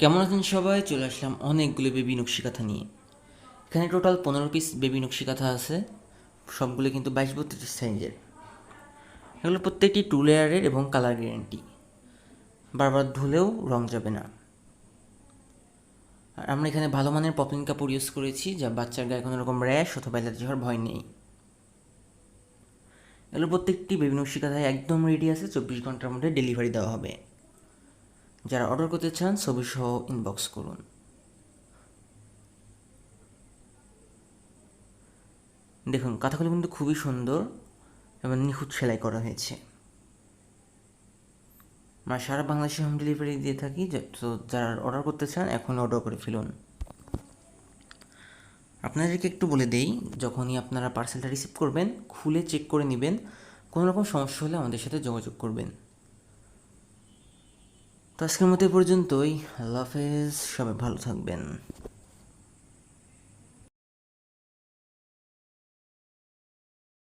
কেমন আছেন সবাই? চলে আসলাম অনেকগুলো বেবি নকশি কাঁথা নিয়ে। এখানে টোটাল 15 পিস বেবি নকশি কাঁথা আছে। সবগুলো কিন্তু 22-32 সাইজের। এগুলো প্রত্যেকটি 2 লেয়ারের এবং কালার গ্যারেন্টি। বারবার ধুলেও রং যাবে না। আর আমরা এখানে ভালো মানের পপলিন কাপড় ইউজ করেছি, যা বাচ্চার গায়ে কোনো রকম র্যাশ অথবা অ্যালার্জি হওয়ার ভয় নেই। এগুলো প্রত্যেকটি বেবি নকশি কাঁথায় একদম রেডি আছে, 24 ঘন্টার মধ্যে ডেলিভারি দেওয়া হবে। যারা অর্ডার করতে চান ছবি সহ ইনবক্স করুন। দেখুন, কাঁথাগুলো কিন্তু খুবই সুন্দর এবং নিখুঁত সেলাই করা হয়েছে। আমরা সারা বাংলাদেশে হোম ডেলিভারি দিয়ে থাকি, তো যারা অর্ডার করতে চান এখন অর্ডার করে ফেলুন। আপনাদেরকে একটু বলে দেই, যখনই আপনারা পার্সেলটা রিসিভ করবেন খুলে চেক করে নেবেন। কোনো রকম সমস্যা হলে আমাদের সাথে যোগাযোগ করবেন। তো আজকের মতো এই পর্যন্তই। আল্লাহ হাফেজ, সবাই ভালো থাকবেন।